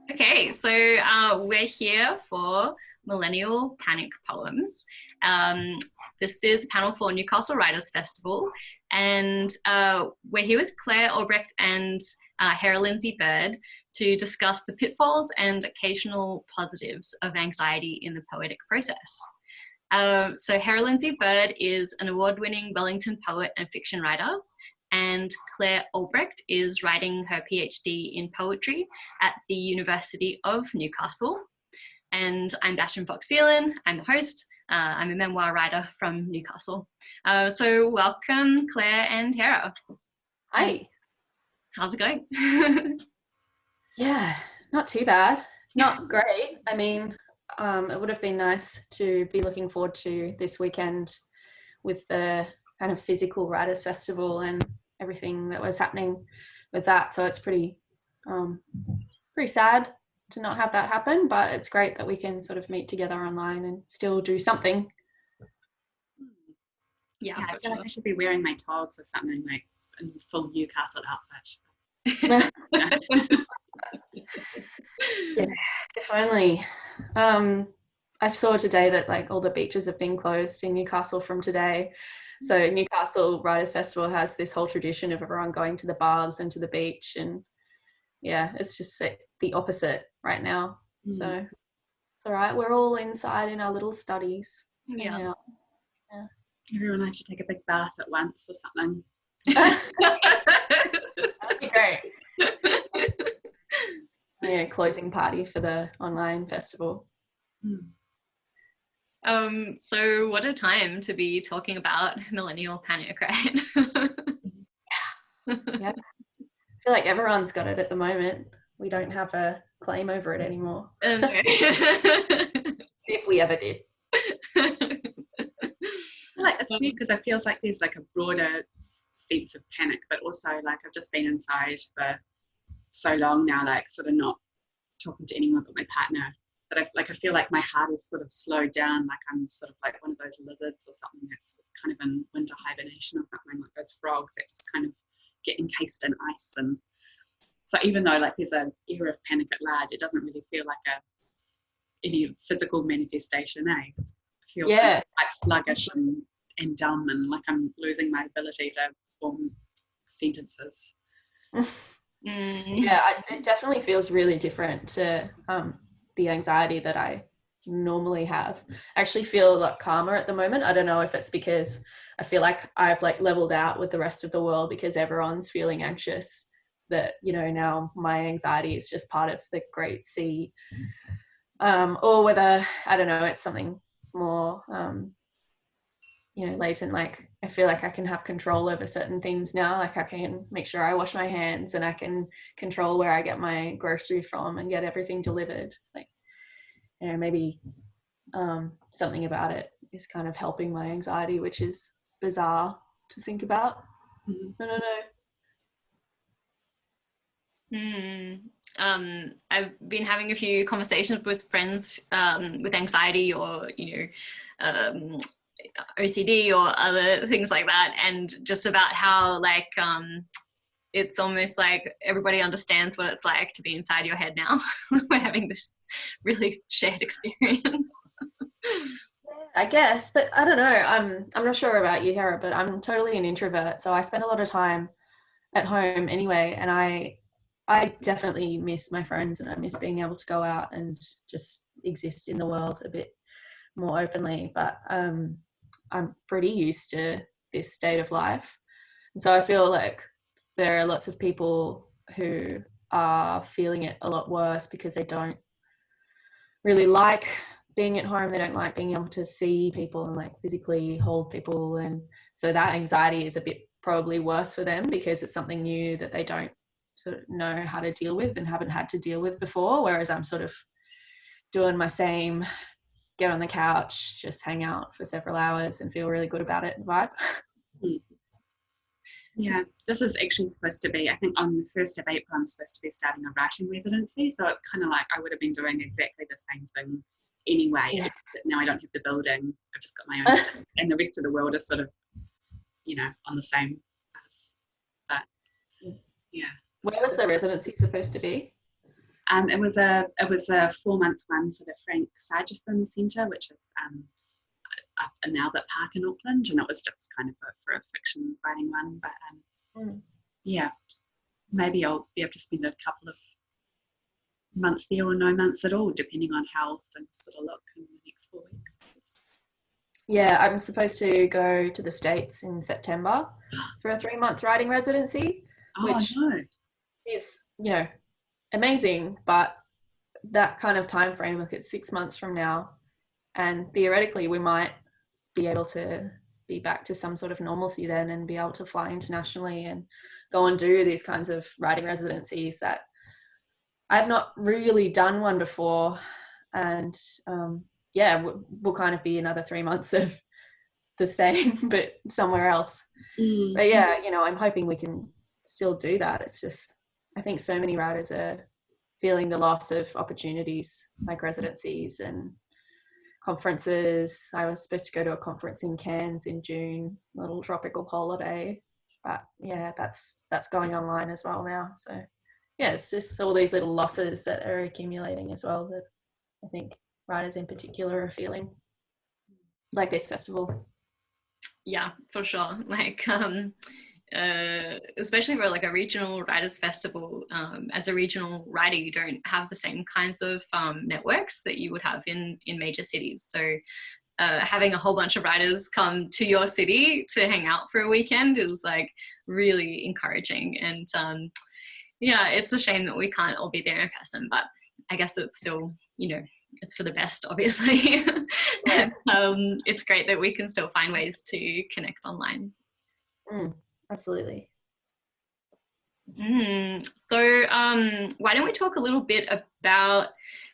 Okay, so we're here for Millennial Panic Poems. Um, this is a panel for Newcastle Writers Festival, and we're here with Claire Albrecht and Hera Lindsay to discuss the pitfalls and occasional positives of anxiety in the poetic process. So Hera Lindsay is an award-winning Wellington poet and fiction writer, and Claire Albrecht is writing her PhD in poetry at the University of Newcastle. And I'm Bastian Fox Phelan, I'm the host. I'm a memoir writer from Newcastle. So welcome, Claire and Hera. Hi. How's it going? Yeah, not too bad. Not great. I mean, it would have been nice to be looking forward to this weekend with the kind of physical writers festival and everything that was happening with that. So it's pretty sad to not have that happen, but it's great that we can sort of meet together online and still do something. Yeah, I feel like I should be wearing my togs or something, like a full Newcastle outfit. Yeah, if only. I saw today that like all the beaches have been closed in Newcastle from today. So Newcastle Writers Festival has this whole tradition of everyone going to the bars and to the beach, and yeah, it's just like the opposite right now. So it's all right. We're all inside in our little studies. Yeah. Everyone had to take a big bath at once or something. That'd be great. Yeah, closing party for the online festival. So what a time to be talking about millennial panic, right? Yeah. I feel like everyone's got it at the moment. We don't have a claim over it anymore. If we ever did. Like it's weird because it feels like there's like a broader sense of panic, but also like I've just been inside for so long now, like sort of not talking to anyone but my partner. But I feel like my heart is sort of slowed down, like I'm sort of like one of those lizards or something that's kind of in winter hibernation or something, like those frogs that just kind of get encased in ice. And so even though like there's an era of panic at large, it doesn't really feel like any physical manifestation, I feel quite sluggish and dumb, and like I'm losing my ability to form sentences. Yeah, it definitely feels really different to the anxiety that I normally have. I actually feel a lot calmer at the moment. I don't know if it's because I feel like I've like leveled out with the rest of the world because everyone's feeling anxious, that, you know, now my anxiety is just part of the great sea. Or whether, I don't know, it's something more latent. Like I feel like I can have control over certain things now. Like I can make sure I wash my hands, and I can control where I get my grocery from and get everything delivered. Like, you know, maybe something about it is kind of helping my anxiety, which is bizarre to think about. I don't know. I've been having a few conversations with friends with anxiety or, OCD or other things like that, and just about how like it's almost like everybody understands what it's like to be inside your head now. We're having this really shared experience. I guess, but I don't know. I'm not sure about you, Hera, but I'm totally an introvert, so I spend a lot of time at home anyway, and I definitely miss my friends, and I miss being able to go out and just exist in the world a bit more openly. But I'm pretty used to this state of life, and so I feel like there are lots of people who are feeling it a lot worse because they don't really like being at home. They don't like being able to see people and like physically hold people, and so that anxiety is a bit probably worse for them because it's something new that they don't sort of know how to deal with and haven't had to deal with before, whereas I'm sort of doing my same get on the couch, just hang out for several hours and feel really good about it vibe. Yeah, this is actually supposed to be, I think on the 1st of April, I'm supposed to be starting a writing residency. So it's kind of like I would have been doing exactly the same thing anyway. Yeah. But now I don't have the building. I've just got my own. And the rest of the world is sort of, on the same path. But yeah. Where was the residency supposed to be? It was a 4-month one for the Frank Sargison Centre, which is up in Albert Park in Auckland, and it was just kind of for a fiction writing one. But yeah, maybe I'll be able to spend a couple of months there or no months at all, depending on how things sort of look in the next 4 weeks. Yeah, I'm supposed to go to the States in September for a 3-month writing residency, which is, you know, amazing, but that kind of time frame, like it's 6 months from now, and theoretically we might be able to be back to some sort of normalcy then and be able to fly internationally and go and do these kinds of writing residencies that I've not really done one before. And yeah, we'll kind of be another 3 months of the same but somewhere else. But yeah, you know, I'm hoping we can still do that. It's just, I think so many writers are feeling the loss of opportunities like residencies and conferences. I was supposed to go to a conference in Cairns in June, a little tropical holiday, but yeah, that's going online as well now. So yeah, it's just all these little losses that are accumulating as well that I think writers in particular are feeling, like this festival. Yeah, for sure. Like especially for like a regional writers festival, as a regional writer you don't have the same kinds of networks that you would have in major cities. So having a whole bunch of writers come to your city to hang out for a weekend is like really encouraging. And yeah, it's a shame that we can't all be there in person, but I guess it's still, you know, it's for the best, obviously. Yeah. It's great that we can still find ways to connect online. Absolutely. So why don't we talk a little bit about,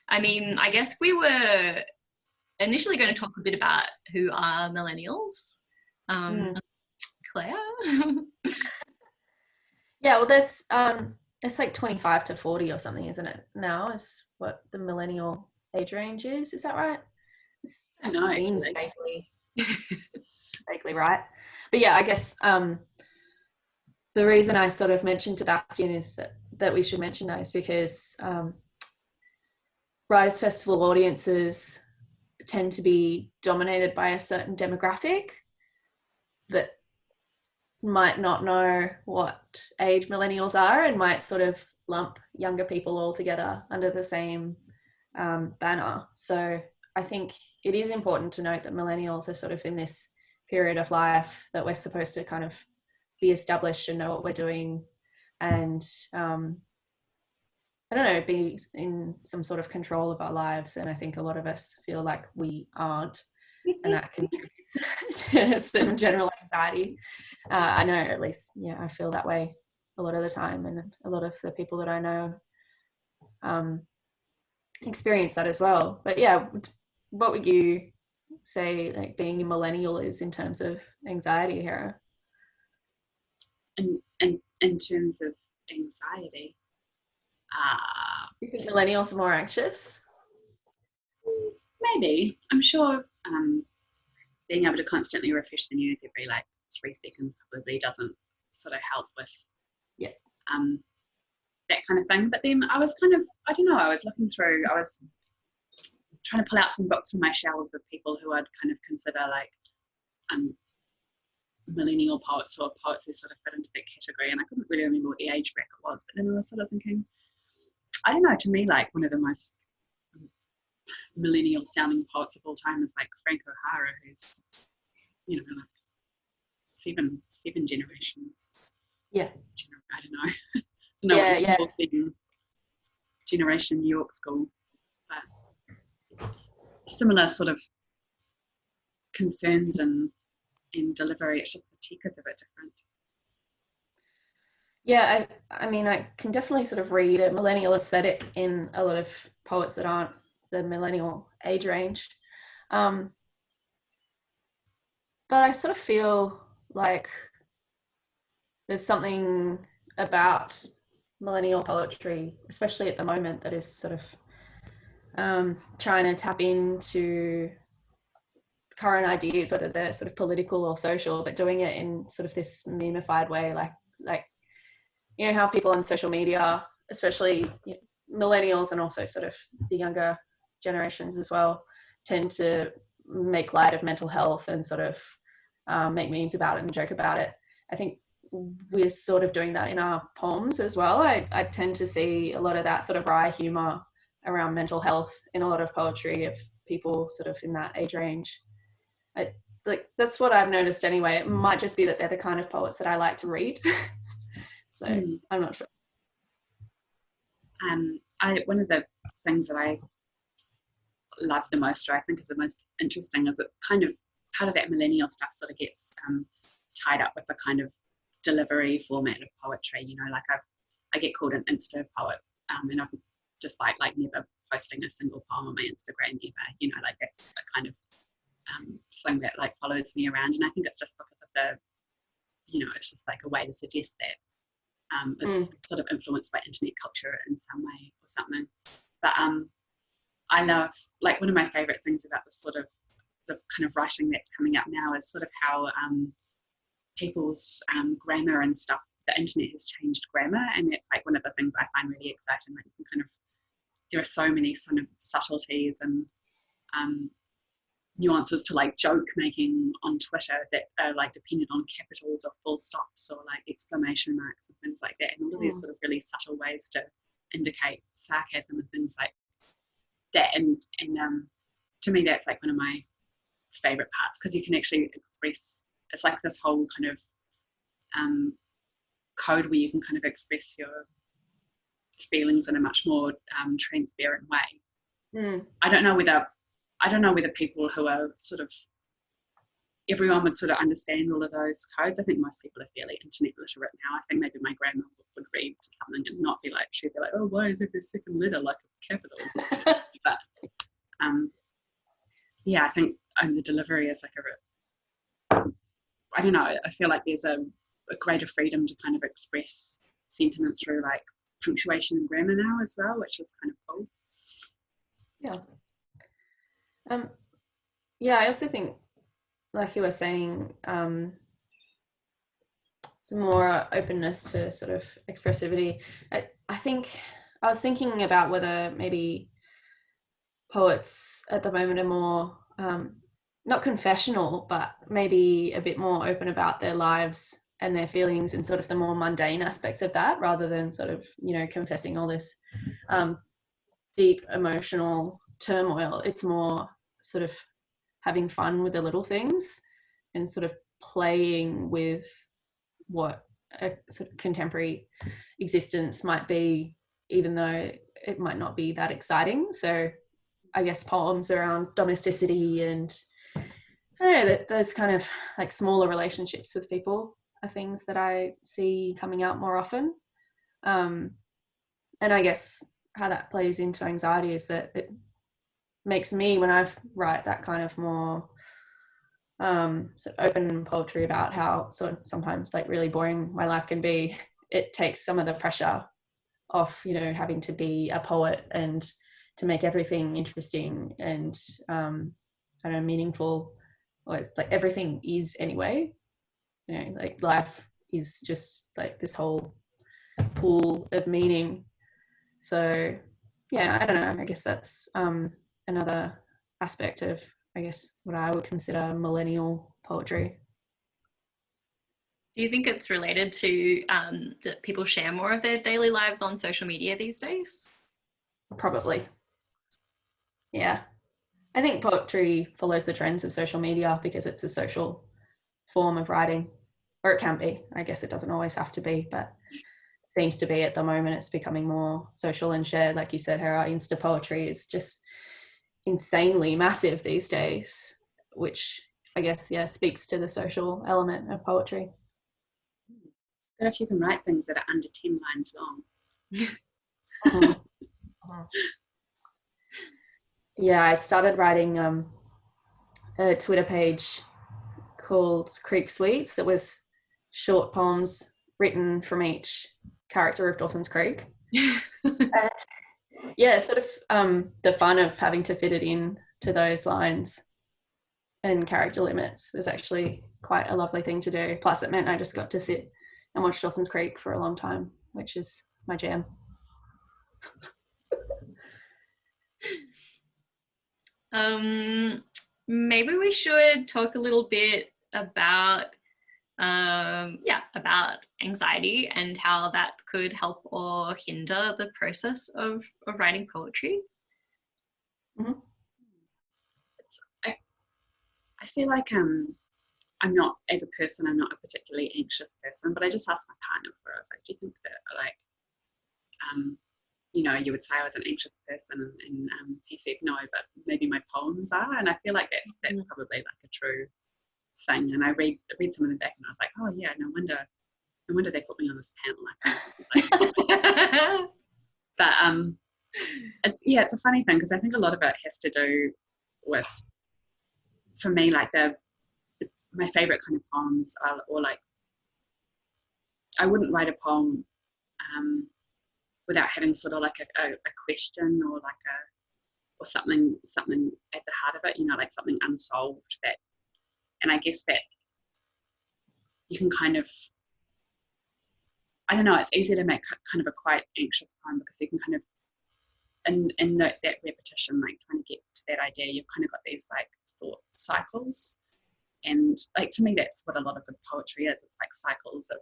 I mean, I guess we were initially going to talk a bit about who are millennials. Claire? Yeah, well, there's like 25 to 40 or something, isn't it? Now is what the millennial age range is. Is that right? I know, seems vaguely right. But yeah, I guess the reason I sort of mentioned to Bastian is that we should mention those because Writers' Festival audiences tend to be dominated by a certain demographic that might not know what age millennials are and might sort of lump younger people all together under the same banner. So I think it is important to note that millennials are sort of in this period of life that we're supposed to kind of be established and know what we're doing and I don't know, be in some sort of control of our lives. And I think a lot of us feel like we aren't, and that contributes to some general anxiety. I know, at least, yeah, I feel that way a lot of the time, and a lot of the people that I know experience that as well. But yeah, what would you say like being a millennial is in terms of anxiety, Hera? In terms of anxiety, you think millennials are more anxious? Maybe. I'm sure being able to constantly refresh the news every like 3 seconds probably doesn't sort of help with that kind of thing. But then I was kind of, I don't know, I was looking through, I was trying to pull out some books from my shelves of people who I'd kind of consider like millennial poets or poets who sort of fit into that category, and I couldn't really remember what the age bracket was. But then I was sort of thinking, I don't know, to me like one of the most millennial sounding poets of all time is like Frank O'Hara, who's, you know, like seven generations. Yeah. I don't know. Yeah. Generation New York School, but similar sort of concerns and delivery. It's just the tech is a bit different. Yeah, I mean, I can definitely sort of read a millennial aesthetic in a lot of poets that aren't the millennial age range. But I sort of feel like there's something about millennial poetry, especially at the moment, that is sort of trying to tap into current ideas, whether they're sort of political or social, but doing it in sort of this memified way, like you know how people on social media, especially millennials and also sort of the younger generations as well tend to make light of mental health and sort of make memes about it and joke about it. I think we're sort of doing that in our poems as well. I tend to see a lot of that sort of wry humor around mental health in a lot of poetry of people sort of in that age range. Like that's what I've noticed anyway. It might just be that they're the kind of poets that I like to read. So I'm not sure. One of the things that I love the most, or I think is the most interesting, is that kind of part of that millennial stuff sort of gets tied up with the kind of delivery format of poetry. You know, like I get called an Insta poet, and I'm just like never posting a single poem on my Instagram ever. You know, like that's the kind of thing that like follows me around, and I think it's just because of the, you know, it's just like a way to suggest that it's sort of influenced by internet culture in some way or something. But I love, like, one of my favorite things about the kind of writing that's coming up now is sort of how people's grammar and stuff, the internet has changed grammar, and that's like one of the things I find really exciting. Like, you can kind of, there are so many sort of subtleties and nuances to like joke making on Twitter that are like dependent on capitals or full stops or like exclamation marks and things like that, and all of these sort of really subtle ways to indicate sarcasm and things like that. And to me, that's like one of my favorite parts, because you can actually express, it's like this whole kind of code where you can kind of express your feelings in a much more transparent way. I don't know whether people who are sort of, everyone would sort of understand all of those codes. I think most people are fairly internet literate now. I think maybe my grandma would read something and not be like, she'd be like, oh, why is every second letter like a capital? But yeah, I think the delivery is like I don't know, I feel like there's a greater freedom to kind of express sentiment through like punctuation and grammar now as well, which is kind of cool. Yeah, I also think, like you were saying, some more openness to sort of expressivity. I think I was thinking about whether maybe poets at the moment are more not confessional, but maybe a bit more open about their lives and their feelings and sort of the more mundane aspects of that, rather than sort of, you know, confessing all this deep emotional turmoil. It's more sort of having fun with the little things and sort of playing with what a sort of contemporary existence might be, even though it might not be that exciting. So I guess poems around domesticity and I don't know, that those kind of like smaller relationships with people are things that I see coming out more often. And I guess how that plays into anxiety is that it makes me, when I write that kind of more sort of open poetry about how sort of sometimes like really boring my life can be, it takes some of the pressure off, you know, having to be a poet and to make everything interesting and I don't know, meaningful. Or like everything is anyway, you know, like life is just like this whole pool of meaning. So yeah, I don't know, I guess that's another aspect of, I guess, what I would consider millennial poetry. Do you think it's related to that people share more of their daily lives on social media these days? Probably. Yeah. I think poetry follows the trends of social media because it's a social form of writing, or it can be. I guess it doesn't always have to be, but it seems to be at the moment. It's becoming more social and shared. Like you said, Hera, Insta poetry is just insanely massive these days, which I guess, yeah, speaks to the social element of poetry. But if you can write things that are under 10 lines long. Yeah, I started writing a Twitter page called Creek Sweets that was short poems written from each character of Dawson's Creek. And yeah, sort of the fun of having to fit it in to those lines and character limits was actually quite a lovely thing to do. Plus it meant I just got to sit and watch Dawson's Creek for a long time, which is my jam. Maybe we should talk a little bit about about anxiety and how that could help or hinder the process of writing poetry. Mm-hmm. I feel like I'm not, as a person, I'm not a particularly anxious person, but I just asked my partner before. I was like, do you think that, like, you know, you would say I was an anxious person, and he said no, but maybe my poems are, and I feel like that's probably like a true thing. And I read some of them back, and I was like, oh yeah, no wonder they put me on this panel. Like, but it's a funny thing, because I think a lot of it has to do with, for me, like my favorite kind of poems are, or like, I wouldn't write a poem without having sort of like a question, or like or something at the heart of it, you know, like something unsolved. That, and I guess that you can kind of, I don't know, it's easier to make kind of a quite anxious poem, because you can kind of, in that repetition, like trying to get to that idea, you've kind of got these like thought cycles. And like, to me, that's what a lot of good poetry is. It's like cycles of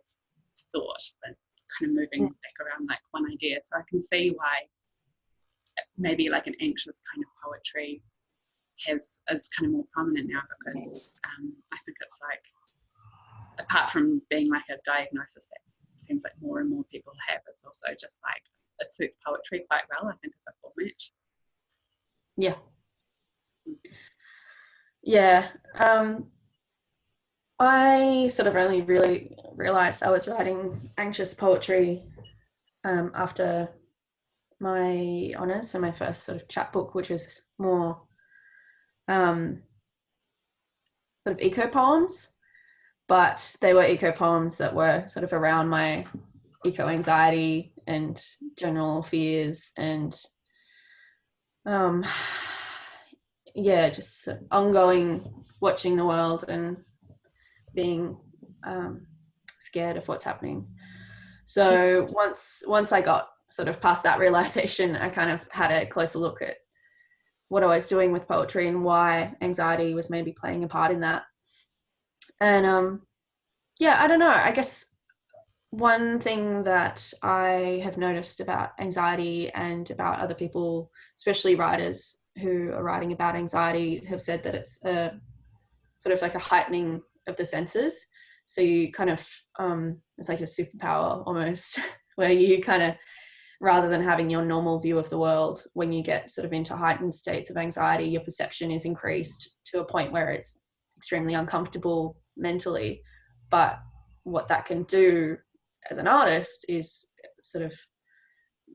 thought that kind of moving back around like one idea. So I can see why maybe like an anxious kind of poetry is kind of more prominent now, because I think it's like, apart from being like a diagnosis that seems like more and more people have, it's also just like, it suits poetry quite well, I think, as a format. Yeah. Yeah. I sort of only really realized I was writing anxious poetry after my honours, so my first sort of chapbook, which was more sort of eco poems, but they were eco poems that were sort of around my eco anxiety and general fears, and just ongoing watching the world and being scared of what's happening. So once I got sort of past that realization, I kind of had a closer look at what I was doing with poetry and why anxiety was maybe playing a part in that. And I don't know, I guess one thing that I have noticed about anxiety and about other people, especially writers who are writing about anxiety, have said that it's a sort of like a heightening of the senses. So you kind of, it's like a superpower almost, where you kind of, rather than having your normal view of the world, when you get sort of into heightened states of anxiety, your perception is increased to a point where it's extremely uncomfortable mentally. But what that can do as an artist is sort of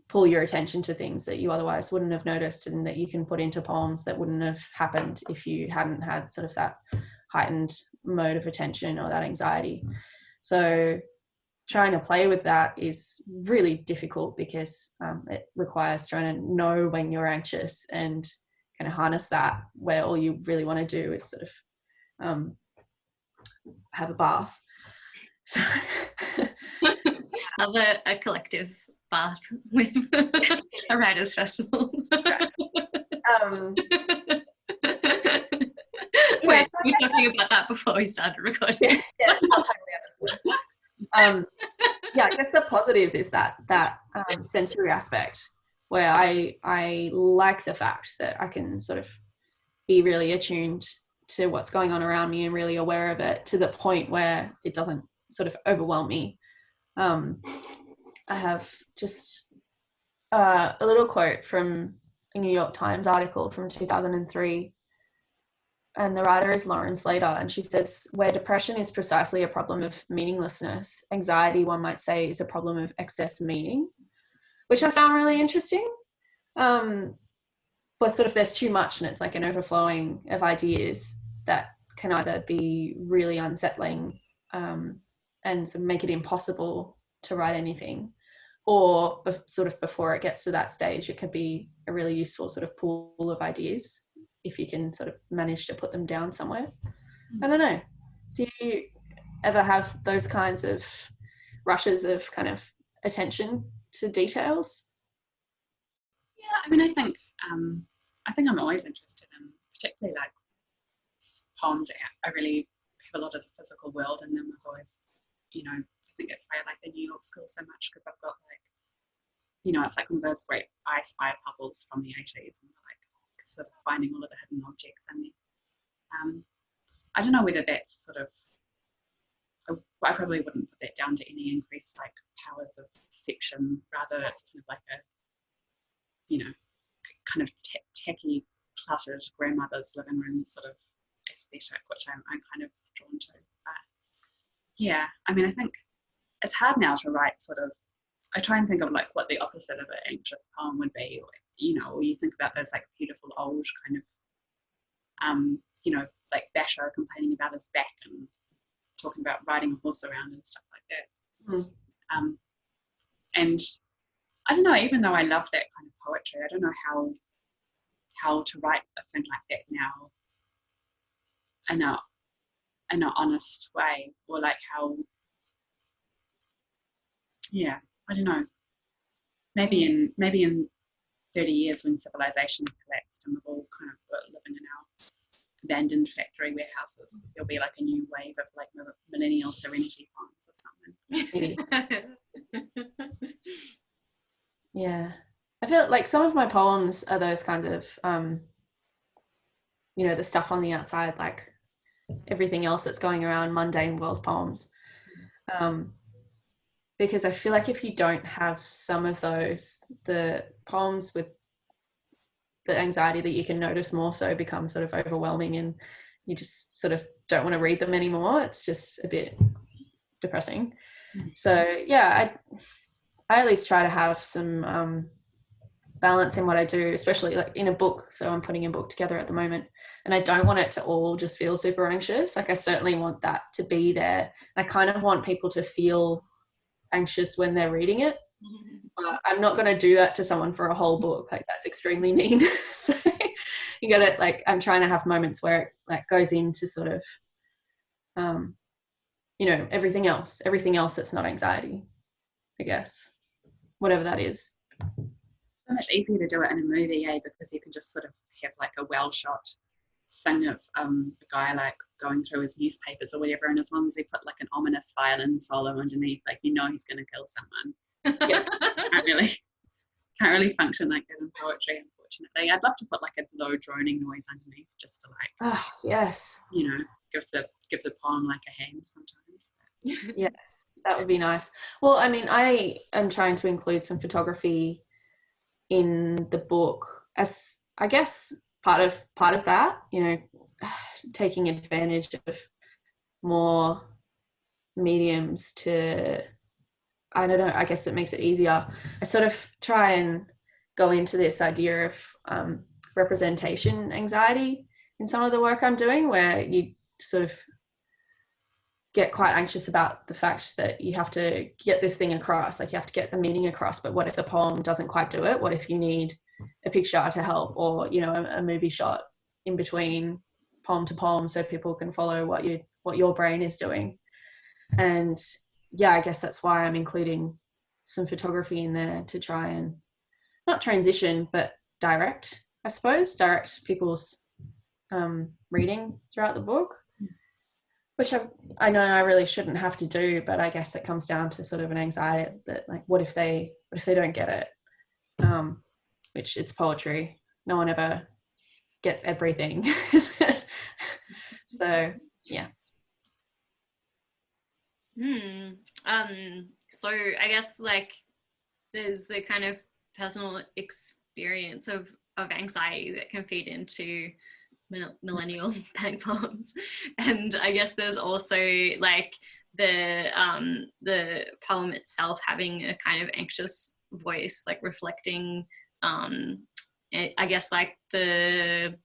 pull your attention to things that you otherwise wouldn't have noticed, and that you can put into poems that wouldn't have happened if you hadn't had sort of that heightened mode of attention or that anxiety. So trying to play with that is really difficult, because it requires trying to know when you're anxious and kind of harness that, where all you really want to do is sort of have a bath. So have a collective bath with a writers' festival. Wait, we were talking about that before we started recording. Yeah, not totally understood. I guess the positive is that sensory aspect, where I like the fact that I can sort of be really attuned to what's going on around me and really aware of it, to the point where it doesn't sort of overwhelm me. I have just a little quote from a New York Times article from 2003, and the writer is Lauren Slater, and she says, where depression is precisely a problem of meaninglessness, anxiety, one might say, is a problem of excess meaning, which I found really interesting. But sort of there's too much, and it's like an overflowing of ideas that can either be really unsettling and sort of make it impossible to write anything, or sort of before it gets to that stage, it could be a really useful sort of pool of ideas if you can sort of manage to put them down somewhere. I don't know. Do you ever have those kinds of rushes of kind of attention to details? Yeah, I mean, I think I'm always interested particularly like poems that I really have a lot of the physical world in them. I've always, I think that's why I like the New York school so much, because I've got like, it's like one of those great I Spy puzzles from the 80s, and like sort of finding all of the hidden objects in there. I don't know whether that's sort of, I probably wouldn't put that down to any increased like powers of perception. Rather, it's kind of like a, kind of tacky, cluttered grandmother's living room sort of aesthetic, which I'm kind of drawn to. But yeah, I mean, I think it's hard now to write sort of, I try and think of like what the opposite of an anxious poem would be, or you think about those like beautiful old kind of, like Basho complaining about his back and talking about riding a horse around and stuff like that. And I don't know, even though I love that kind of poetry, I don't know how to write a thing like that now in an honest way, or like how, I don't know. Maybe in 30 years when civilization's collapsed and we're all kind of living in our abandoned factory warehouses, there'll be like a new wave of like millennial serenity poems or something. Yeah, I feel like some of my poems are those kinds of the stuff on the outside, like everything else that's going around, mundane world poems, because I feel like if you don't have some of those, the poems with the anxiety that you can notice more so become sort of overwhelming, and you just sort of don't want to read them anymore. It's just a bit depressing. So yeah, I at least try to have some balance in what I do, especially like in a book. So I'm putting a book together at the moment, and I don't want it to all just feel super anxious. Like I certainly want that to be there. I kind of want people to feel anxious when they're reading it. I'm not going to do that to someone for a whole book. Like that's extremely mean. So you got to like, I'm trying to have moments where it like goes into sort of, everything else that's not anxiety, I guess, whatever that is. So much easier to do it in a movie, because you can just sort of have like a well shot thing of a guy like going through his newspapers or whatever, and as long as he put like an ominous violin solo underneath, like he's going to kill someone. Yeah, can't really function like that in poetry, unfortunately. I'd love to put like a low droning noise underneath, just to like, yes, give the poem like a hand sometimes. Yes, that would be nice. Well, I mean, I am trying to include some photography in the book as, I guess, part of that, taking advantage of more mediums to, I don't know, I guess it makes it easier. I sort of try and go into this idea of representation anxiety in some of the work I'm doing, where you sort of get quite anxious about the fact that you have to get this thing across, like you have to get the meaning across, but what if the poem doesn't quite do it? What if you need a picture to help, or a movie shot in between poem to poem so people can follow what your brain is doing? And yeah, I guess that's why I'm including some photography in there to try and not transition, but direct people's reading throughout the book, which I know I really shouldn't have to do, but I guess it comes down to sort of an anxiety that like, what if they don't get it? Which it's poetry. No one ever gets everything. So yeah. So I guess like there's the kind of personal experience of anxiety that can feed into millennial panic poems, and I guess there's also like the poem itself having a kind of anxious voice, like reflecting I guess like maybe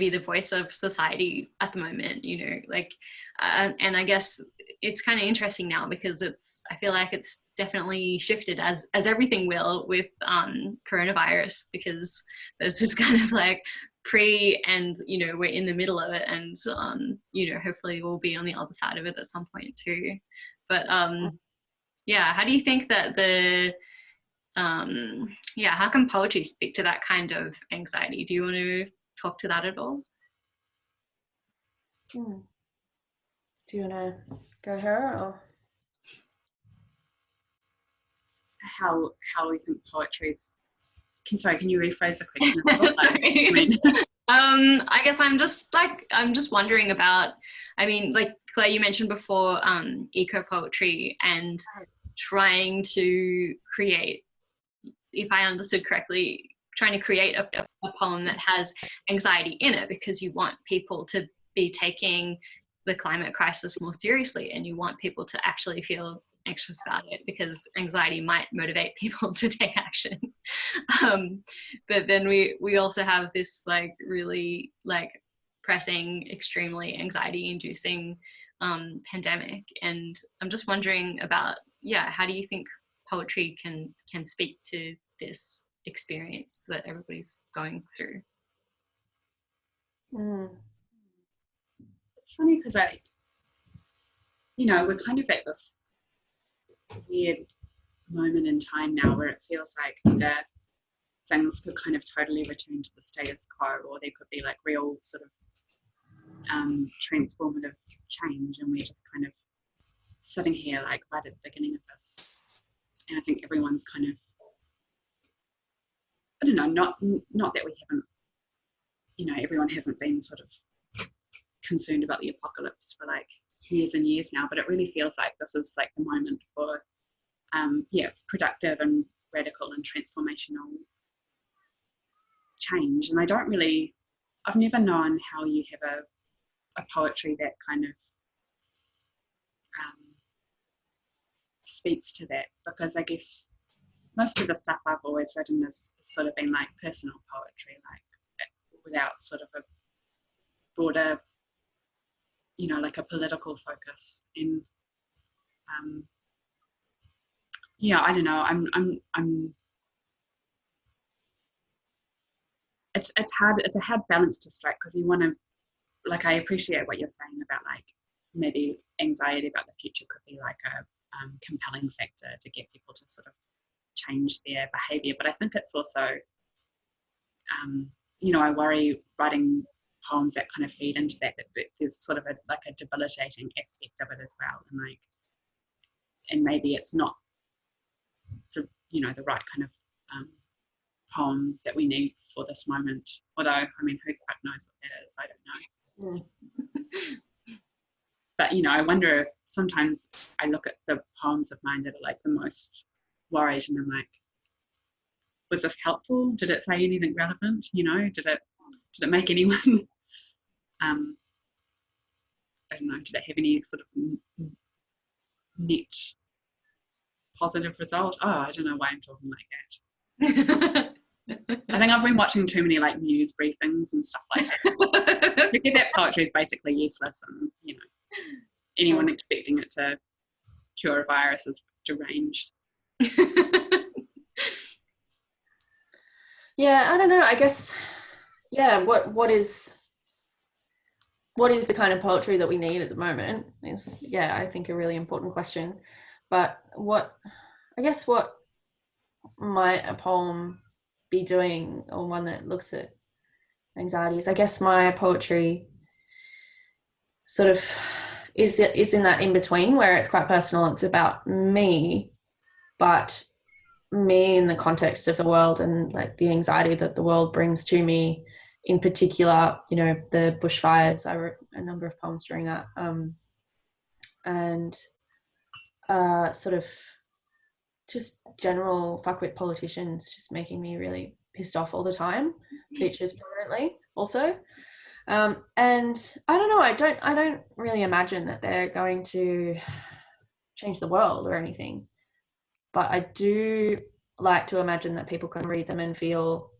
the voice of society at the moment, like and I guess it's kind of interesting now because I feel like it's definitely shifted as everything will with coronavirus, because there's this kind of like and we're in the middle of it, and hopefully we'll be on the other side of it at some point too. But how do you think that how can poetry speak to that kind of anxiety? Do you want to talk to that at all? Do you want to go, Hera? Or? How we think poetry is. Can you rephrase the question? I guess I'm just wondering about, I mean, like Claire, you mentioned before, eco poetry and trying to create, if I understood correctly, trying to create a poem that has anxiety in it, because you want people to be taking the climate crisis more seriously, and you want people to actually feel anxious about it, because anxiety might motivate people to take action. But then we also have this like really like pressing, extremely anxiety inducing pandemic, and I'm just wondering about, how do you think poetry can speak to this experience that everybody's going through? It's funny because we're kind of at this weird moment in time now where it feels like either things could kind of totally return to the status quo, or there could be like real sort of transformative change, and we're just kind of sitting here like right at the beginning of this. And I think everyone's kind of, I don't know, not that we haven't, everyone hasn't been sort of concerned about the apocalypse for like years and years now, but it really feels like this is like the moment for productive and radical and transformational change. And I've never known how you have a poetry that kind of speaks to that, because I guess most of the stuff I've always written has sort of been like personal poetry, like without sort of a broader, like a political focus. And I don't know. It's hard. It's a hard balance to strike, because you want to, like, I appreciate what you're saying about like maybe anxiety about the future could be like a compelling factor to get people to sort of change their behaviour. But I think it's also, I worry writing poems that kind of feed into that there's sort of a debilitating aspect of it as well, and maybe it's not the right kind of poem that we need for this moment. Although, I mean, who quite knows what that is? I don't know. But I wonder, sometimes I look at the poems of mine that are like the most worried, and I'm like, was this helpful? Did it say anything relevant? Did it make anyone I don't know, did it have any sort of net positive result? Oh, I don't know why I'm talking like that. I think I've been watching too many like news briefings and stuff like that. Because that poetry is basically useless, and anyone expecting it to cure a virus is deranged. I don't know. I guess, what is the kind of poetry that we need at the moment is, I think a really important question. But what might a poem be doing, or one that looks at anxieties? I guess my poetry sort of is in that in between where it's quite personal. It's about me, but me in the context of the world, and like the anxiety that the world brings to me. In particular, the bushfires. I wrote a number of poems during that, and sort of just general fuckwit politicians just making me really pissed off all the time, features permanently also. And I don't know, I don't really imagine that they're going to change the world or anything, but I do like to imagine that people can read them and feel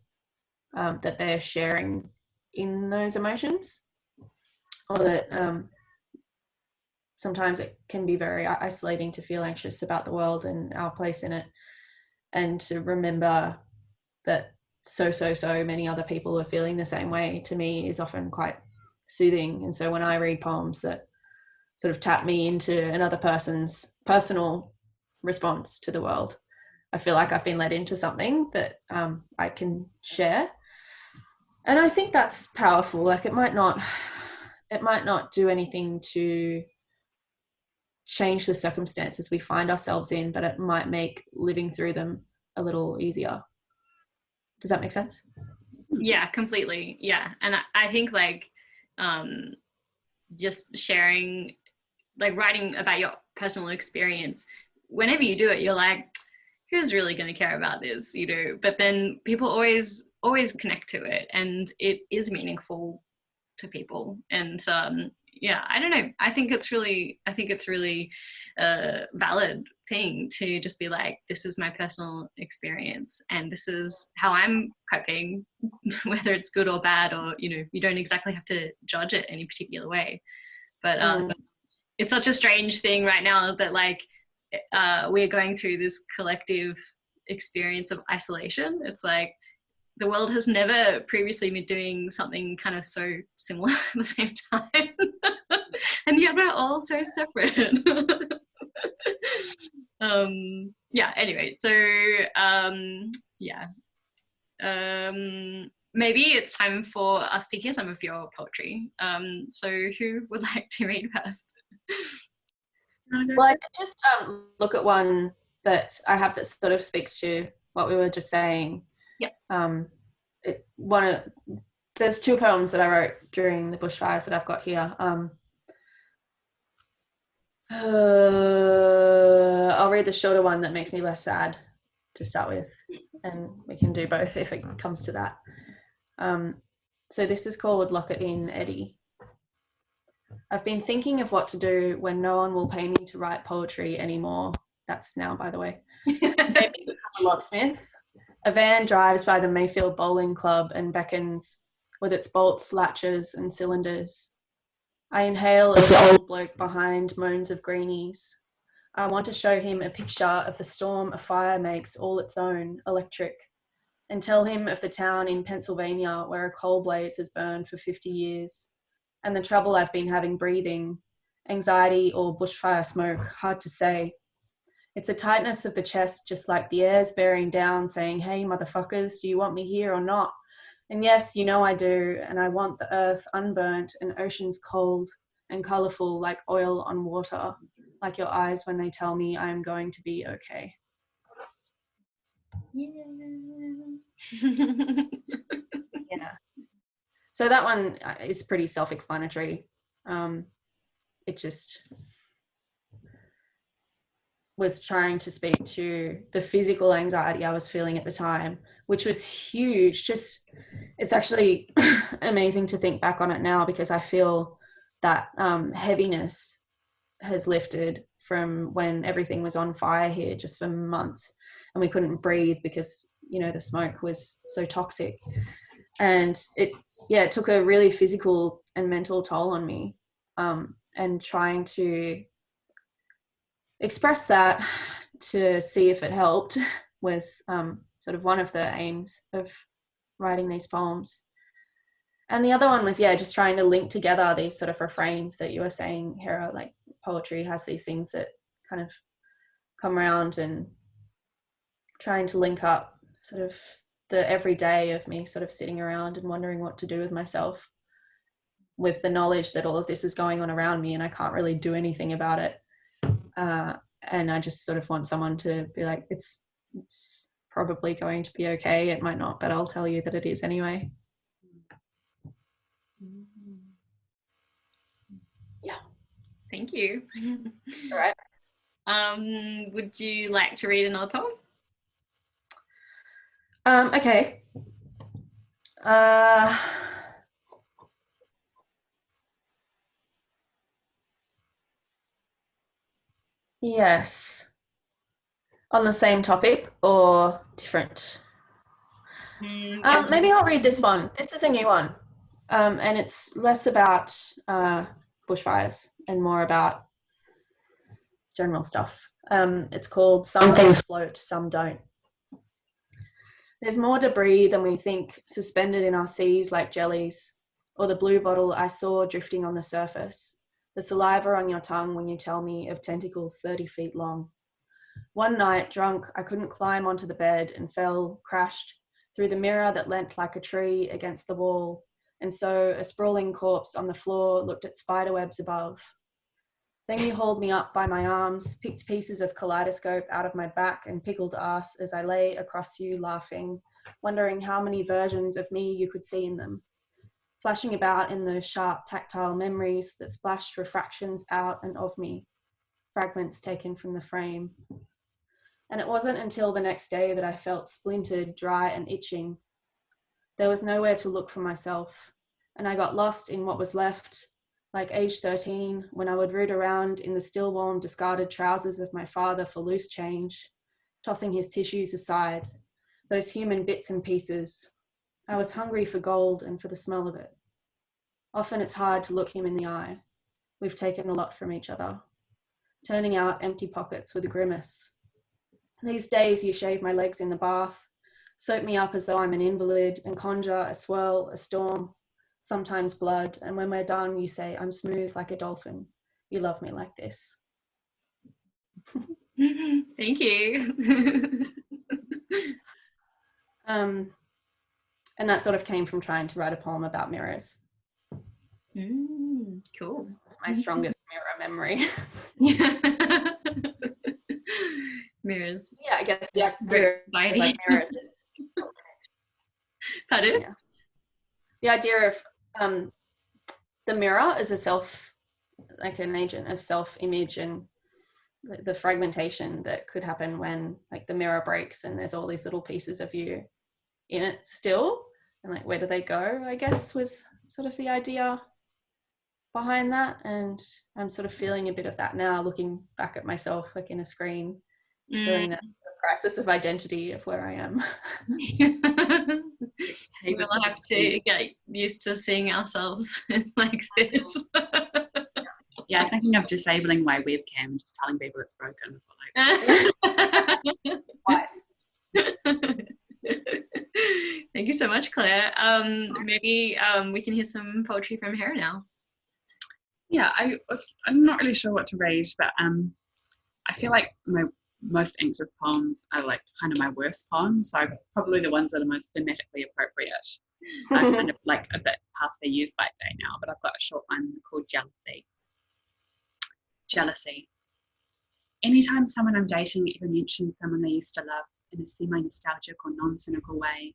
that they're sharing in those emotions, or that sometimes it can be very isolating to feel anxious about the world and our place in it, and to remember that so many other people are feeling the same way, to me is often quite soothing. And so when I read poems that sort of tap me into another person's personal response to the world, I feel like I've been led into something that I can share. And I think that's powerful. Like it might not do anything to change the circumstances we find ourselves in, but it might make living through them a little easier. Does that make sense? Yeah, completely. Yeah. And I think like just sharing, like writing about your personal experience, whenever you do it, you're like, who's really going to care about this, you know? But then people always connect to it, and it is meaningful to people. And yeah, I don't know, I think it's really a valid thing to just be like, this is my personal experience and this is how I'm coping, whether it's good or bad, or you know, you don't exactly have to judge it any particular way. But it's such a strange thing right now that like we're going through this collective experience of isolation. It's like the world has never previously been doing something kind of so similar at the same time. And yet we're all so separate. Yeah, anyway, so yeah. Maybe it's time for us to hear some of your poetry. So who would like to read first? Well, I could just look at one that I have that sort of speaks to what we were just saying. Yep. There's two poems that I wrote during the bushfires that I've got here. I'll read the shorter one that makes me less sad to start with, and we can do both if it comes to that. So this is called Lock It In, Eddie. I've been thinking of what to do when no one will pay me to write poetry anymore. That's now, by the way. Maybe become a locksmith. A van drives by the Mayfield Bowling Club and beckons with its bolts, latches, and cylinders. I inhale as the old bloke behind moans of greenies. I want to show him a picture of the storm a fire makes all its own, electric, and tell him of the town in Pennsylvania where a coal blaze has burned for 50 years, and the trouble I've been having breathing, anxiety or bushfire smoke, hard to say. It's a tightness of the chest, just like the air's bearing down, saying, hey, motherfuckers, do you want me here or not? And yes, you know I do, and I want the earth unburnt and oceans cold and colourful like oil on water, like your eyes when they tell me I am going to be okay. Yeah. Yeah. So that one is pretty self-explanatory. It just was trying to speak to the physical anxiety I was feeling at the time, which was huge. Just, it's actually amazing to think back on it now, because I feel that heaviness has lifted from when everything was on fire here just for months and we couldn't breathe because, you know, the smoke was so toxic. And it took a really physical and mental toll on me. And trying to express that to see if it helped was sort of one of the aims of writing these poems. And the other one was, just trying to link together these sort of refrains that you were saying, Hera, like poetry has these things that kind of come around, and trying to link up sort of the everyday of me sort of sitting around and wondering what to do with myself, with the knowledge that all of this is going on around me and I can't really do anything about it. And I just sort of want someone to be like, it's probably going to be okay. It might not, but I'll tell you that it is anyway. Yeah. Thank you. All right. Would you like to read another poem? Okay. Yes. On the same topic or different? Maybe I'll read this one. This is a new one. And it's less about bushfires and more about general stuff. It's called Some Things Float, Some Don't. There's more debris than we think suspended in our seas like jellies, or the blue bottle I saw drifting on the surface, the saliva on your tongue when you tell me of tentacles 30 feet long. One night, drunk, I couldn't climb onto the bed and fell, crashed, through the mirror that leant like a tree against the wall, and so a sprawling corpse on the floor looked at spiderwebs above. Then you hauled me up by my arms, picked pieces of kaleidoscope out of my back and pickled ass as I lay across you laughing, wondering how many versions of me you could see in them, flashing about in those sharp tactile memories that splashed refractions out and of me, fragments taken from the frame. And it wasn't until the next day that I felt splintered, dry and itching. There was nowhere to look for myself, and I got lost in what was left, like age 13, when I would root around in the still warm discarded trousers of my father for loose change, tossing his tissues aside, those human bits and pieces. I was hungry for gold and for the smell of it. Often it's hard to look him in the eye. We've taken a lot from each other, turning out empty pockets with a grimace. These days you shave my legs in the bath, soap me up as though I'm an invalid, and conjure a swirl, a storm, sometimes blood, and when we're done, you say, I'm smooth like a dolphin. You love me like this. Thank you. And that sort of came from trying to write a poem about mirrors. Cool. It's my strongest mirror memory. Mirrors. Yeah, I guess the idea of like mirrors is... Pardon? Yeah. The idea of the mirror as like an agent of self-image, and the fragmentation that could happen when like the mirror breaks and there's all these little pieces of you in it still, and like where do they go, I guess, was sort of the idea behind that. And I'm sort of feeling a bit of that now, looking back at myself like in a screen, feeling that crisis of identity of where I am. We'll have to get used to seeing ourselves like this. Yeah, thinking of disabling my webcam and just telling people it's broken. Twice. Thank you so much, Claire. Maybe we can hear some poetry from Hera now. Yeah, I'm not really sure what to read, but I feel like my most anxious poems are like kind of my worst poems, so probably the ones that are most thematically appropriate. I'm kind of like a bit past their use by date now, but I've got a short one called Jealousy. Jealousy. Anytime someone I'm dating ever mentions someone they used to love in a semi-nostalgic or non-cynical way,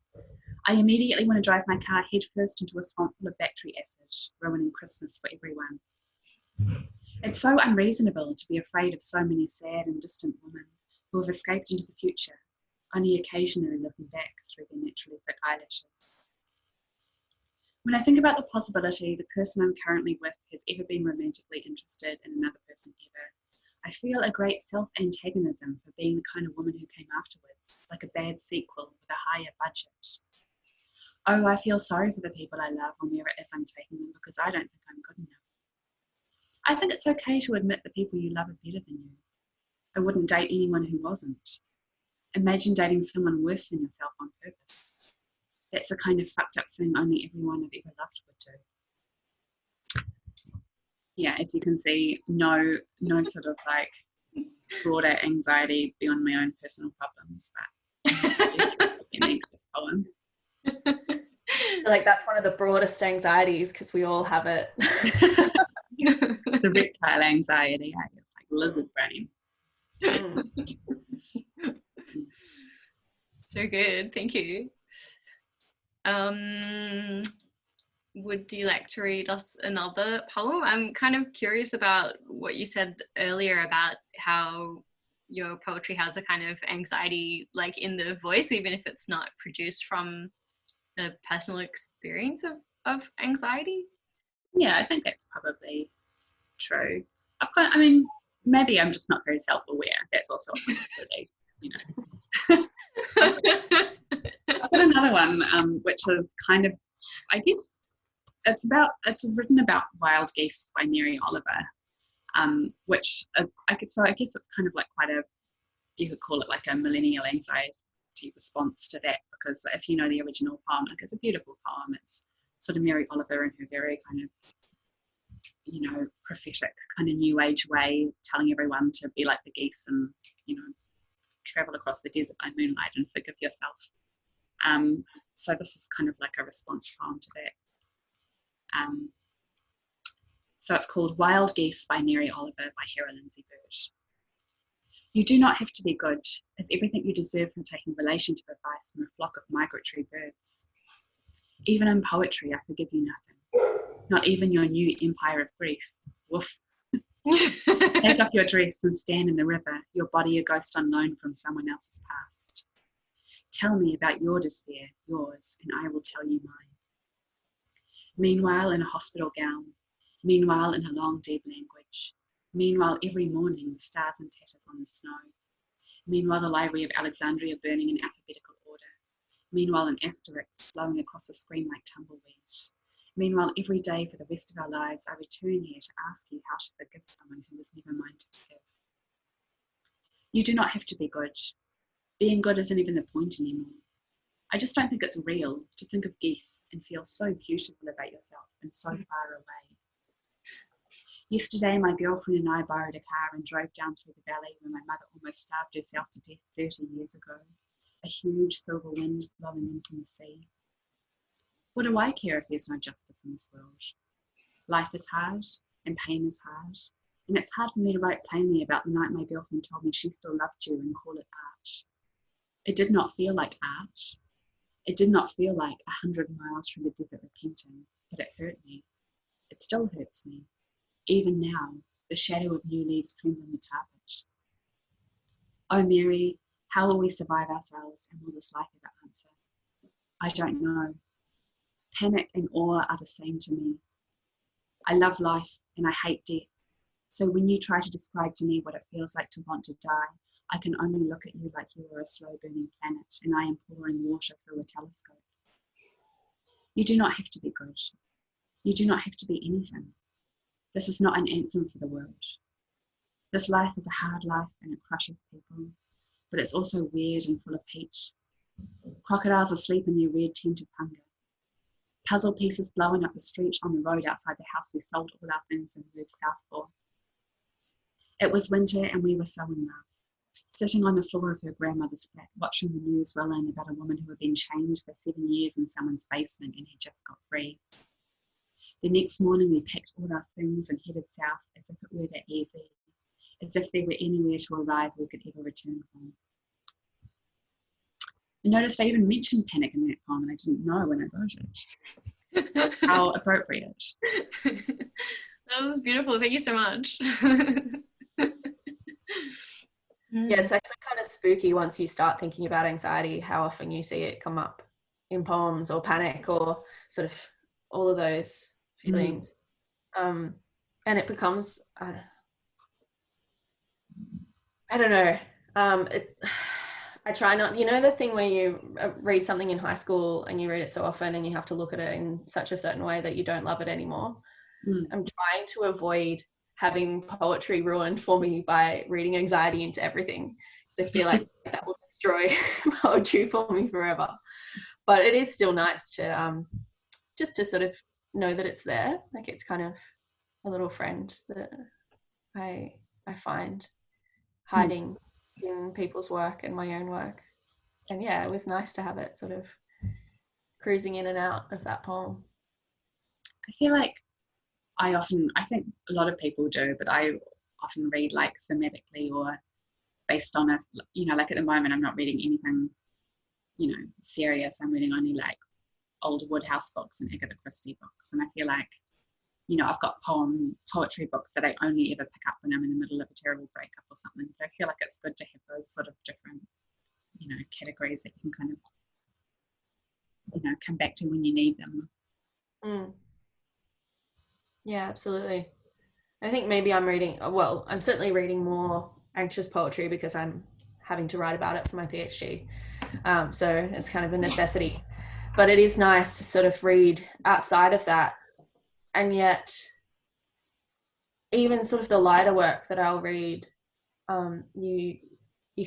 I immediately want to drive my car headfirst into a swamp full of battery acid, ruining Christmas for everyone. It's so unreasonable to be afraid of so many sad and distant women who have escaped into the future, only occasionally looking back through their naturally thick eyelashes. When I think about the possibility the person I'm currently with has ever been romantically interested in another person ever, I feel a great self-antagonism for being the kind of woman who came afterwards, like a bad sequel with a higher budget. Oh, I feel sorry for the people I love and where it is I'm taking them, because I don't think I'm good enough. I think it's okay to admit the people you love are better than you. I wouldn't date anyone who wasn't. Imagine dating someone worse than yourself on purpose. That's the kind of fucked up thing only everyone I've ever loved would do. Yeah, as you can see, no sort of like broader anxiety beyond my own personal problems, but this poem. Like that's one of the broadest anxieties because we all have it. The reptile anxiety, I guess, like lizard brain. So good, thank you. Would you like to read us another poem? I'm kind of curious about what you said earlier about how your poetry has a kind of anxiety like in the voice, even if it's not produced from a personal experience of anxiety. Yeah, I think that's probably true. Maybe I'm just not very self-aware. That's also a possibility, you know. I've got another one, which is kind of, I guess, it's written about wild geese by Mary Oliver, which is, I guess it's kind of like you could call it like a millennial anxiety response to that, because if you know the original poem, like it's a beautiful poem. It's sort of Mary Oliver in her very kind of, you know, prophetic kind of new age way, telling everyone to be like the geese and, you know, travel across the desert by moonlight and forgive yourself. So this is kind of like a response poem to that. So it's called Wild Geese by Mary Oliver by Hera, Lindsay. You do not have to be good, as everything you deserve from taking relationship advice from a flock of migratory birds. Even in poetry, I forgive you nothing, not even your new empire of grief. Woof. Take off your dress and stand in the river, your body a ghost on loan from someone else's past. Tell me about your despair, yours, and I will tell you mine. Meanwhile, in a hospital gown, meanwhile, in a long, deep language, meanwhile, every morning, the stars and tatters on the snow, meanwhile, the library of Alexandria burning in alphabetical order, meanwhile, an asterisk flowing across the screen like tumbleweeds. Meanwhile, every day for the rest of our lives, I return here to ask you how to forgive someone who was never mine to forgive. You do not have to be good. Being good isn't even the point anymore. I just don't think it's real to think of geese and feel so beautiful about yourself and so far away. Yesterday, my girlfriend and I borrowed a car and drove down through the valley where my mother almost starved herself to death 30 years ago. A huge silver wind blowing in from the sea. What do I care if there's no justice in this world? Life is hard and pain is hard. And it's hard for me to write plainly about the night my girlfriend told me she still loved you and call it art. It did not feel like art. It did not feel like 100 miles from the desert repenting, but it hurt me. It still hurts me. Even now, the shadow of new leaves trembling the carpet. Oh Mary, how will we survive ourselves, and will this life ever answer? I don't know. Panic and awe are the same to me. I love life and I hate death. So when you try to describe to me what it feels like to want to die, I can only look at you like you are a slow burning planet and I am pouring water through a telescope. You do not have to be good. You do not have to be anything. This is not an anthem for the world. This life is a hard life and it crushes people, but it's also weird and full of peach. Crocodiles asleep in their red tent of hunger. Puzzle pieces blowing up the street on the road outside the house we sold all our things and moved south for. It was winter and we were so in love, sitting on the floor of her grandmother's flat, watching the news roll in about a woman who had been chained for 7 years in someone's basement and had just got free. The next morning we packed all our things and headed south as if it were that easy, as if there were anywhere to arrive we could ever return home. I noticed I even mentioned panic in that poem and I didn't know when I wrote it. How appropriate. That was beautiful. Thank you so much. Yeah, it's actually kind of spooky once you start thinking about anxiety, how often you see it come up in poems, or panic, or sort of all of those feelings. And it becomes, I don't know. I try not, the thing where you read something in high school and you read it so often and you have to look at it in such a certain way that you don't love it anymore. I'm trying to avoid having poetry ruined for me by reading anxiety into everything, because I feel like that will destroy poetry for me forever. But it is still nice to just to sort of know that it's there, like it's kind of a little friend that I find hiding in people's work and my own work. And yeah, it was nice to have it sort of cruising in and out of that poem. I feel like I think a lot of people do, but I often read like thematically or based on like at the moment I'm not reading anything, serious. I'm reading only like old Woodhouse books and Agatha Christie books. And I feel like, I've got poetry books that I only ever pick up when I'm in the middle of a terrible breakup or something. But I feel like it's good to have those sort of different, categories that you can kind of, come back to when you need them. Yeah, absolutely. I think maybe I'm certainly reading more anxious poetry because I'm having to write about it for my PhD. So it's kind of a necessity. But it is nice to sort of read outside of that. And yet, even sort of the lighter work that I'll read, you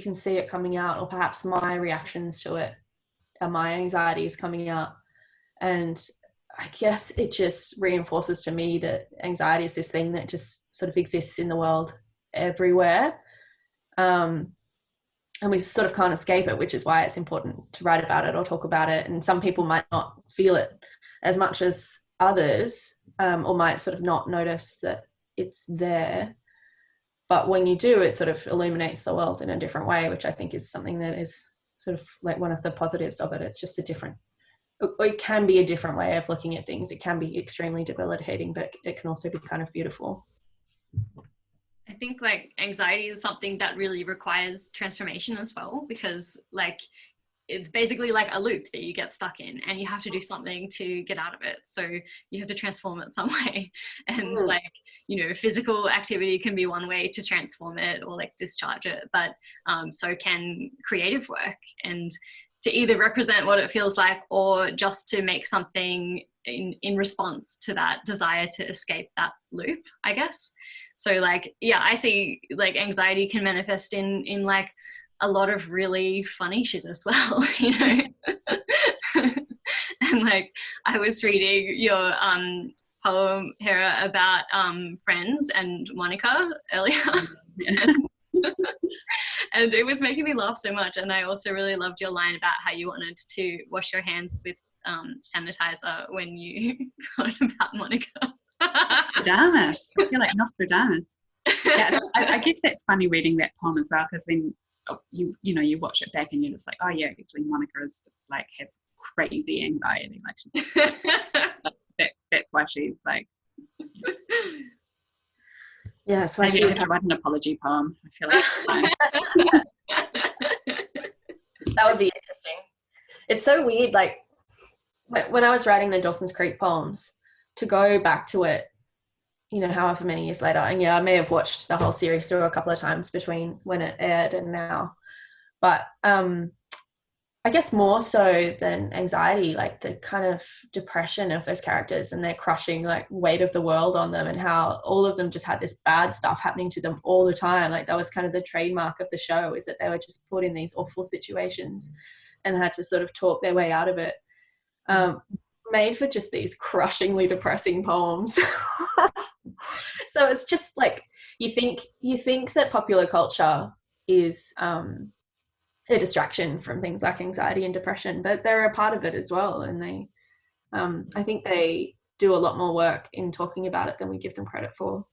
can see it coming out, or perhaps my reactions to it, my anxiety is coming out. And I guess it just reinforces to me that anxiety is this thing that just sort of exists in the world everywhere. and we sort of can't escape it, which is why it's important to write about it or talk about it. And some people might not feel it as much as others, or might sort of not notice that it's there. But when you do, it sort of illuminates the world in a different way, which I think is something that is sort of like one of the positives of it. It's just it can be a different way of looking at things. It can be extremely debilitating, but it can also be kind of beautiful. I think like anxiety is something that really requires transformation as well, because like it's basically like a loop that you get stuck in, and you have to do something to get out of it. So you have to transform it some way. And like, you know, physical activity can be one way to transform it or like discharge it, but so can creative work, and to either represent what it feels like or just to make something in response to that desire to escape that loop, I guess. So like, yeah, I see like anxiety can manifest in like a lot of really funny shit as well, you know. And like, I was reading your poem, Hera, about friends and Monica earlier. And it was making me laugh so much. And I also really loved your line about how you wanted to wash your hands with sanitizer when you thought about Monica. Nostradamus. I feel like Nostradamus. Yeah, I guess that's funny reading that poem as well, because then you know, you watch it back and you're just like, oh yeah, actually Monica is just like has crazy anxiety, like she's that's why she's like, yeah, so maybe I have to write an apology poem. I feel like that would be interesting. It's so weird, like when I was writing the Dawson's Creek poems, to go back to it, you know, however many years later, and yeah, I may have watched the whole series through a couple of times between when it aired and now, but I guess more so than anxiety, like the kind of depression of those characters and their crushing like weight of the world on them, and how all of them just had this bad stuff happening to them all the time. Like that was kind of the trademark of the show, is that they were just put in these awful situations and had to sort of talk their way out of it. Made for just these crushingly depressing poems. So it's just like you think that popular culture is a distraction from things like anxiety and depression, but they're a part of it as well, and they I think they do a lot more work in talking about it than we give them credit for.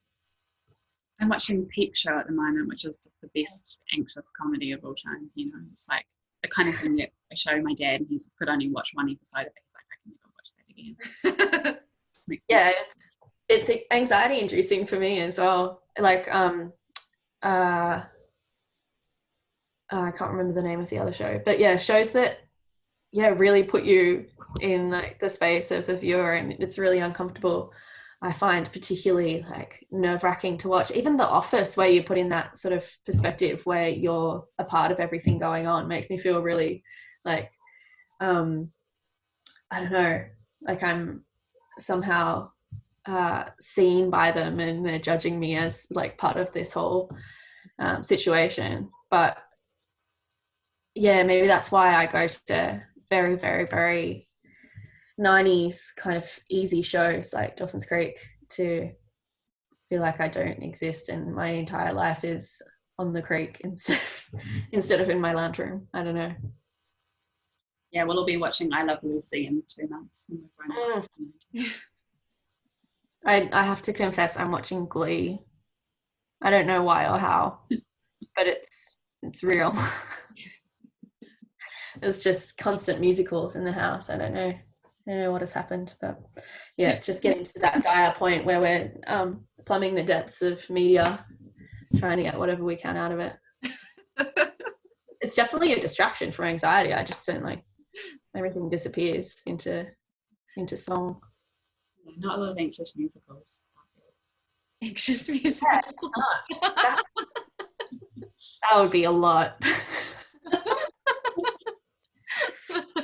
I'm watching Peep Show at the moment, which is the best anxious comedy of all time. You know, it's like the kind of thing that I show my dad, and he could only watch one episode of it. He's like, I can never watch that again. Yeah, it's anxiety inducing for me as well. Like I can't remember the name of the other show, but yeah, shows that really put you in like the space of the viewer, and it's really uncomfortable. I find particularly like nerve-wracking to watch. Even The Office, where you put in that sort of perspective where you're a part of everything going on, makes me feel really like I don't know, like I'm somehow seen by them and they're judging me as like part of this whole situation. But yeah, maybe that's why I go to very, very, very 90s kind of easy shows like Dawson's Creek, to feel like I don't exist and my entire life is on the creek instead of in my lounge room. I don't know. Yeah, we'll all be watching I Love Lucy in 2 months. I have to confess, I'm watching Glee. I don't know why or how, but it's real. It's just constant musicals in the house. I don't know what has happened, but yeah, it's just getting to that dire point where we're plumbing the depths of media, trying to get whatever we can out of it. It's definitely a distraction from anxiety. I just don't like everything disappears into song. Not a lot of anxious musicals. Anxious musicals. Yeah, that would be a lot.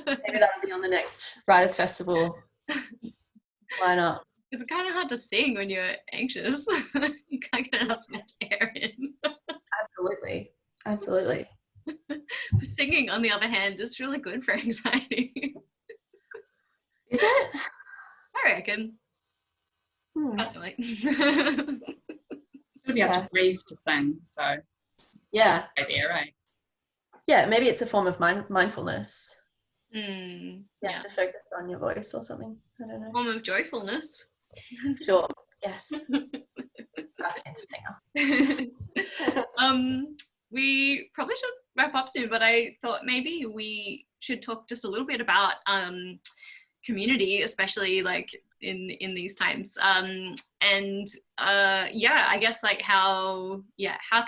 Maybe that'll be on the next Writers' Festival lineup. It's kind of hard to sing when you're anxious. You can't get enough air in. Absolutely. Singing, on the other hand, is really good for anxiety. Is it? I reckon. Personally. You'll be able to breathe to sing, so yeah. idea, right? yeah, maybe it's a form of mindfulness. You have to focus on your voice or something. I don't know. Form of joyfulness. Sure. Yes. Bastian's a singer. We probably should wrap up soon, but I thought maybe we should talk just a little bit about community, especially like in these times. I guess like how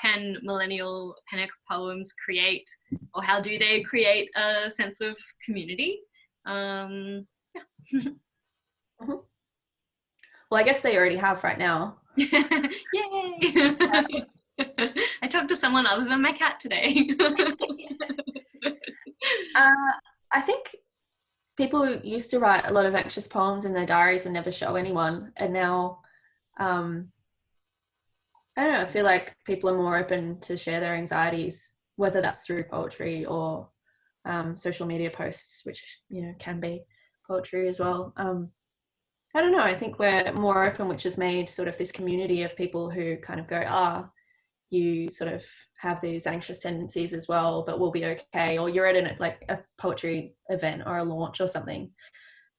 can millennial panic poems create, or how do they create a sense of community? Mm-hmm. Well, I guess they already have right now. Yay! I talked to someone other than my cat today. I think people used to write a lot of anxious poems in their diaries and never show anyone, and now I don't know, I feel like people are more open to share their anxieties, whether that's through poetry or social media posts, which, you know, can be poetry as well. I don't know, I think we're more open, which has made sort of this community of people who kind of go, you sort of have these anxious tendencies as well, but we'll be okay. Or you're at like a poetry event or a launch or something,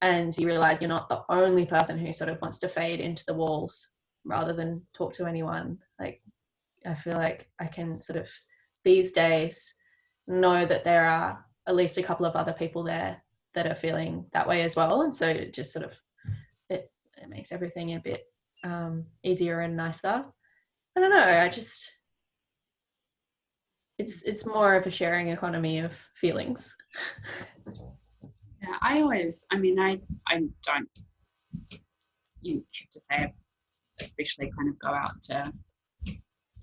and you realize you're not the only person who sort of wants to fade into the walls rather than talk to anyone. Like, I feel like I can sort of these days know that there are at least a couple of other people there that are feeling that way as well. And so it just sort of, it makes everything a bit easier and nicer. I don't know, it's more of a sharing economy of feelings. Yeah, I don't, you have to say, especially kind of go out to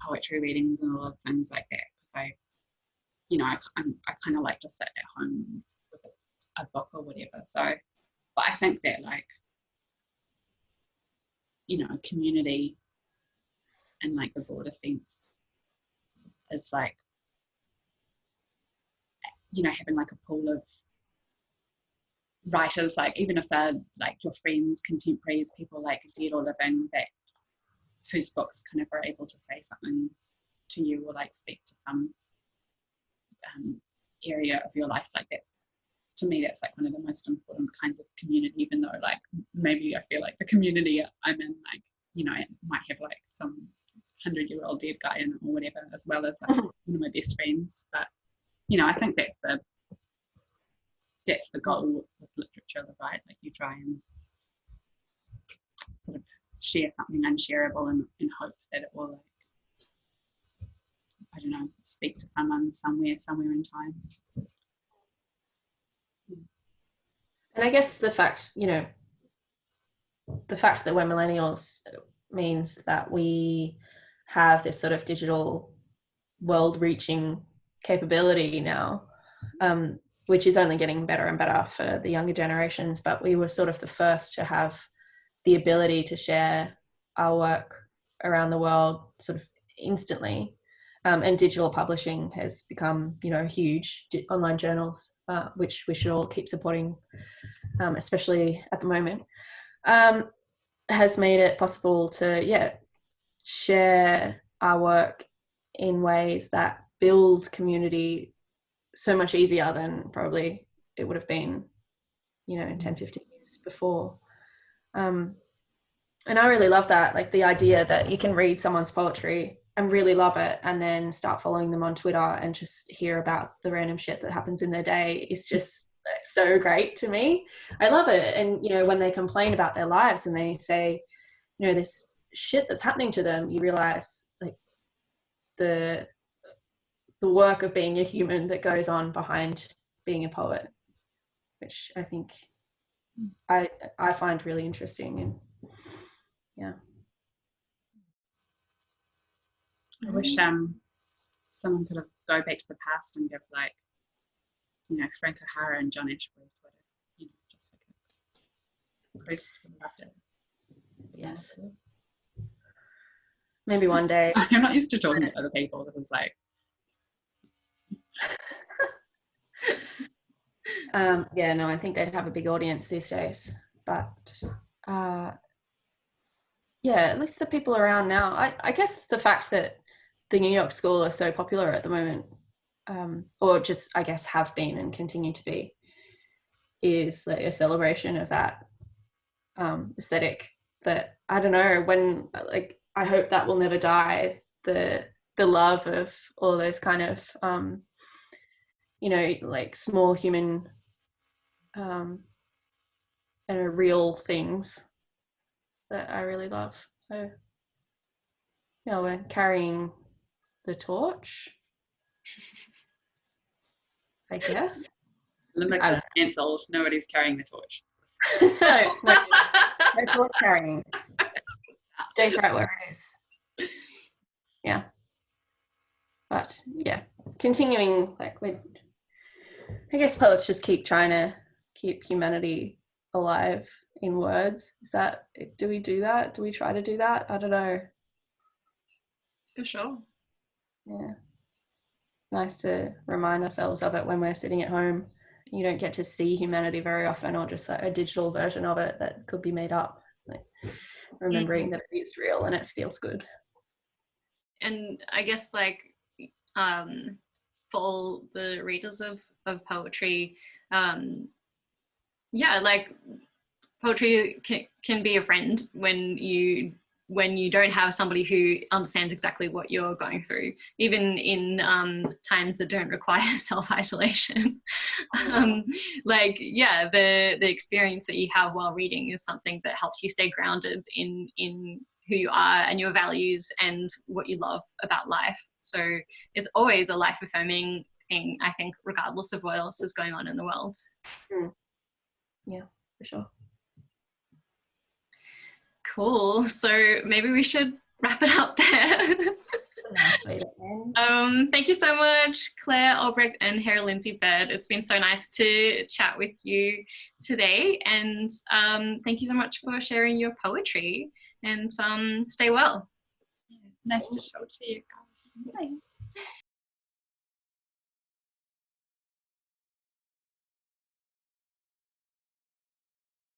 poetry readings and all of things like that, because I kind of like to sit at home with a book or whatever. So, but I think that, like, you know, community in like the broader sense is like, you know, having like a pool of writers, like even if they're like your friends, contemporaries, people like dead or living, that whose books kind of are able to say something to you or like speak to some area of your life. Like, that's, to me, that's like one of the most important kinds of community, even though like maybe I feel like the community I'm in, like, you know, it might have like some 100-year-old dead guy in it or whatever, as well as like one of my best friends. But, you know, I think that's the goal with literature, right? Like, you try and sort of share something unshareable and hope that it will, like, I don't know, speak to someone somewhere in time. And I guess the fact that we're millennials means that we have this sort of digital world-reaching capability now, which is only getting better and better for the younger generations. But we were sort of the first to have the ability to share our work around the world sort of instantly. And digital publishing has become, you know, huge. Online journals, which we should all keep supporting, especially at the moment, has made it possible to, share our work in ways that build community so much easier than probably it would have been, you know, 10, 15 years before. And I really love that, like the idea that you can read someone's poetry and really love it and then start following them on Twitter and just hear about the random shit that happens in their day is just so great to me. I love it. And, you know, when they complain about their lives and they say, you know, this shit that's happening to them, you realize like the work of being a human that goes on behind being a poet, which I think I find really interesting. And yeah. I wish someone could go back to the past and give, like, you know, Frank O'Hara and John Ashworth, you know, just like a priest. Yes. Maybe one day. I'm not used to talking to other people. This is like. I think they'd have a big audience these days. But at least the people around now. I guess the fact that the New York School are so popular at the moment or just, I guess, have been and continue to be, is like a celebration of that aesthetic that, I don't know, when, like, I hope that will never die, the love of all those kind of you know, like small human and real things that I really love. So yeah, we're carrying the torch, I guess. Olympics are cancelled. Nobody's carrying the torch. no torch carrying. Stays right where it is. Yeah. But yeah, continuing, like, I guess poets just keep trying to keep humanity alive in words. Do we do that? Do we try to do that? I don't know. For sure. Yeah. It's nice to remind ourselves of it when we're sitting at home. You don't get to see humanity very often, or just like a digital version of it that could be made up. Like, remembering that it is real and it feels good. And I guess, like, for all the readers of poetry, yeah, like, poetry can be a friend when you don't have somebody who understands exactly what you're going through, even in times that don't require self-isolation. Like, yeah, the experience that you have while reading is something that helps you stay grounded in who you are and your values and what you love about life. So it's always a life-affirming thing, I think, regardless of what else is going on in the world. Yeah, for sure. Cool. So maybe we should wrap it up there. Nice way to end. Thank you so much, Claire, Albrecht, and Hera Lindsay Bird. It's been so nice to chat with you today, and thank you so much for sharing your poetry, and stay well. Nice to talk to you guys. Bye.